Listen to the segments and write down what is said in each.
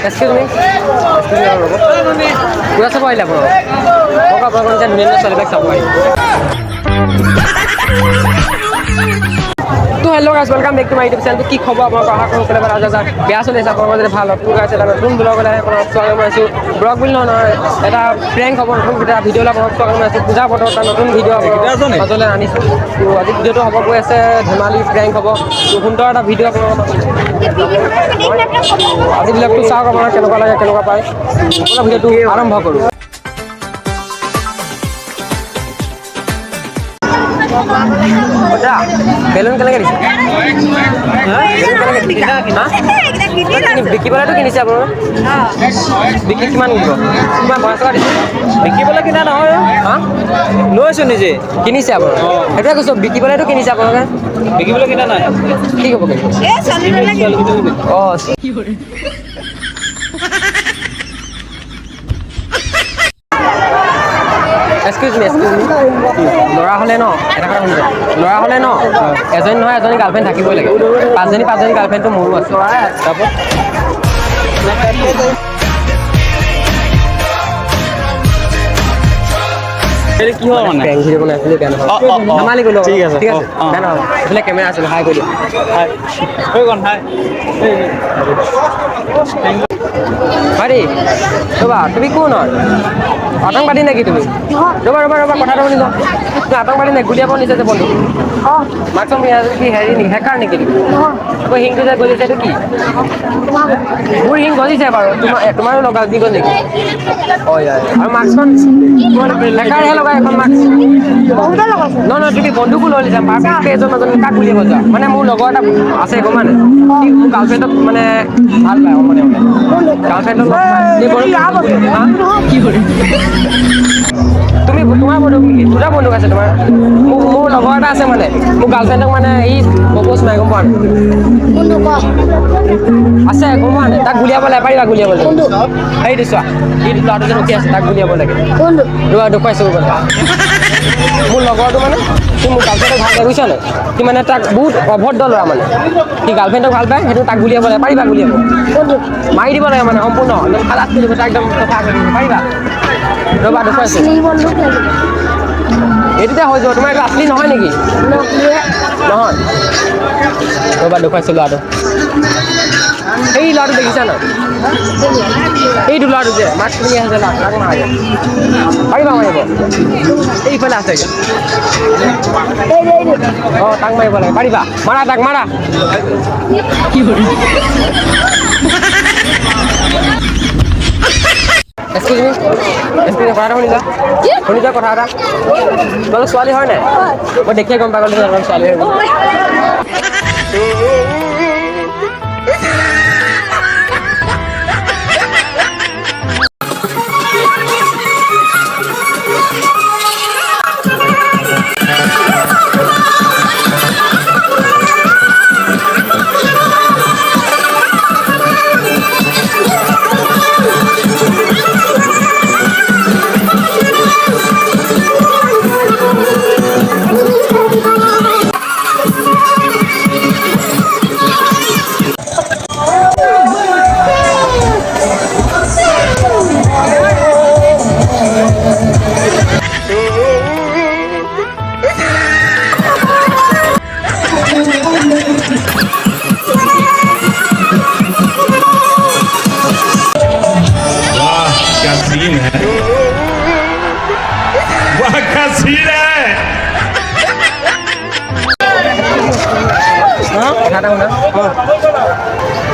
Excuse me. Pura sa boila bro. Baka baka dyan nila sa libag sa boy. তো hello' guys welcome back to my YouTube channel. কি খবৰ আপোনালোকৰ? আশা কৰোঁ সকলোৰে ভাল আছে। বেয়া চলি আছে আপোনালোকৰ যদি ভাল নতুন গাইছে এটা নতুন ব্লগলৈ আপোনাক স্বাগতম জনাইছোঁ। ব্লগ বুলি নহয়, এটা প্ৰেংক হ'ব, নতুন এটা ভিডিঅ'লৈ আপোনাক স্বাগতম জনাইছোঁ। পূজা বতৰ এটা নতুন ভিডিঅ' মাজলৈ আনিছোঁ। তো আজি ভিডিঅ'টো হ'ব গৈ আছে ধেমালি প্ৰেংক হ'ব। তো সুন্দৰ এটা ভিডিঅ' আপোনালোকৰ আজি ব্লগটো চাওক, আপোনাৰ কেনেকুৱা লাগে কেনেকুৱা পায়। আপোনাৰ ভিডিঅ'টো আৰম্ভ কৰোঁ। বেলুন কেনেকৈ দিছে? বিকিবলৈতো কিনিছে আপোনাৰ? বিকি কিমান দিব? কিমান 5 টকা দিছে? বিকিবলৈ কিনা নহয়, হা লৈছোঁ নিজে। কিনিছে আপোনাৰ? সেইটোৱে কৈছোঁ, বিকিবলৈতো কিনিছে আপোনালোকে? বিকিবলৈ কিনা নাই। কি হ'ব? অঁ এক্সকিউজ মি ল'ৰা হ'লে ন এটা কথা শুনিছে, ল'ৰা হ'লে ন এজনী নহয় এজনী গাৰ্লফ্ৰেণ্ড থাকিবই লাগে। পাঁচজনী গাৰ্লফ্ৰেণ্ডটো মোৰো আছে। কি হয় মানে প্ৰেংক ভিডিঅ' বনাইছিলোঁ, বেয়া নহয়, ধেমালি কৰিলোঁ। ঠিক আছে বেয়া নহয়। এইফালে কেমেৰা আছিলোঁ, হাই কৰি দিয়ক। ভাইটি ৰ'বা, তুমি কোন হয়? আতংবাদী নেকি তুমি? ৰ'বা কথাটো শুনি লওঁ। তুমি আতংবাদী নেকি? গুলিয়াব নিছে যে বন্ধু মাকচম কি হেৰি নেকি, হেকাৰ নেকি? তোমাৰ হিংটো যে গলিছে এইটো কি? মোৰ হিং গলিছে বাৰু, তোমাৰো লগা দি গ'ল নেকি? হয় আৰু মাস্কখন হেকাৰহে লগাই এখন মাস্ক। নহয় তুমি বন্ধুকো লৈ লৈছা, এজন কাক গুলিয়াব যোৱা? মানে মোৰ লগৰ এটা আছে গম মানে মোৰ গাৰ্লফ্ৰেণ্ডক মানে ভাল পায় মানে গাৰ্লফ্ৰেণ্ডক তুমি তোমাৰ বন্ধুক নেকি? দুটা বন্ধুক আছে তোমাৰ? মোৰ লগৰ এটা আছে মানে মোৰ গাৰ্লফ্ৰেণ্ডক মানে ই প্ৰপ'জ নাই, গম পোৱা নাই? আছে গম পোৱা নাই? তাক গুলিয়াব লাগে, পাৰিবা গুলিয়াবলৈ? সেইটো চোৱা, এই ল'ৰাটো যে ৰখি আছে তাক গুলিয়াব লাগে। দেখুৱাইছোঁ মোৰ লগৰটো মানে সি মোৰ গাৰ্লফ্ৰেণ্ডক ভাল পায়, বুজিছা নাই? সি মানে তাক বহুত অভদ্ৰ ল'ৰা মানে, সি গাৰ্লফ্ৰেণ্ডক ভাল পায়, সেইটো তাক গুলিয়াব লাগে, পাৰিবা গুলিয়াব? মাৰি দিব লাগে মানে সম্পূৰ্ণ একদম খালাচ কৰি দিব, তাক একদম চফা কৰি দিব, পাৰিবা? ৰ'বা দেখুৱাইছোঁ, এইটোতে হৈ যাব। তোমাৰ এইটো আছলি নহয় নেকি? নহয়, ৰ'বা দেখুৱাইছোঁ ল'ৰাটো। এই ল'ৰাটো দেখিছা নাই? এইটো ল'ৰাটো যে মাস্ক পিন্ধি আছে যে, তাক মাৰা পাৰিবা মাৰিব? এইফালে আছে অঁ, তাক মাৰিব লাগে, পাৰিবা? মাৰা তাক, মাৰা। কি এক্সকিউজ মি কথা এটা শুনিছা কথা এটা? তোমালোক ছোৱালী হয় নাই? মই দেখিয়ে গম পাই গ'লো তোমালোক ছোৱালী হয়।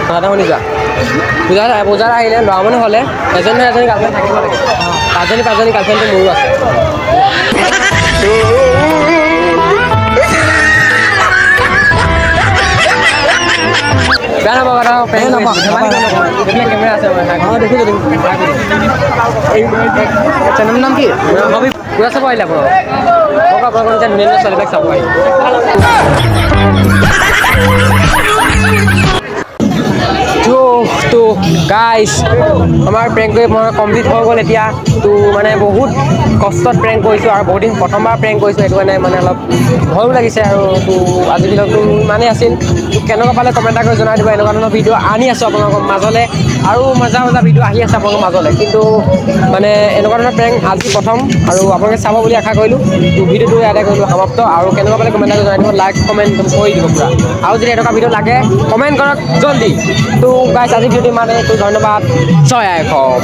কথা শুনিছা? পূজাত আহিলে ল'ৰা মানুহ হ'লে এজনী গাৰ্লফ্ৰেণ্ড থাকিব লাগে। পাঁচজনী গাৰ্লফ্ৰেণ্ডটো মোৰো আছে। বেয়া নাপাব কেমেৰা আছে চেনেলৰ নাম কি? পূৰা চাব আহিলে আপোনালোক ধুনীয়া ছোৱালীবিলাক চাব আহিলে। তো গাইজ আমাৰ প্ৰেংক কমপ্লিট হৈ গ'ল। এতিয়া তো মানে বহুত কষ্টত প্ৰেংক কৰিছোঁ আৰু বহুত দিন প্ৰথমবাৰ প্ৰেংক কৰিছোঁ, সেইটো কাৰণে মানে অলপ ভয়ো লাগিছে আৰু তো আজি ভিডিঅ'টো ইমানেই আছিল। তো কেনেকুৱা পালে কমেণ্ট এটা কৰি জনাই দিব। এনেকুৱা ধৰণৰ ভিডিঅ' আনি আছোঁ আপোনালোকৰ মাজলৈ, আৰু মজা মজা ভিডিঅ' আহি আছে আপোনালোকৰ মাজলৈ, কিন্তু মানে এনেকুৱা ধৰণৰ প্ৰেংক আজি প্ৰথম, আৰু আপোনালোকে চাব বুলি আশা কৰিলোঁ। তো ভিডিঅ'টো ইয়াতে কৰিলোঁ সমাপ্ত, আৰু কেনেকুৱা পালে কমেণ্ট এটা কৰি জনাই দিব, লাইক কমেণ্ট কৰি দিব পুৰা, আৰু যদি এনেকুৱা ভিডিঅ' লাগে কমেণ্ট কৰক জল্দি। তো গাইছ আজি ভিডিঅ'টো ইমানেই, তো ধন্যবাদ, জয় আই অসম।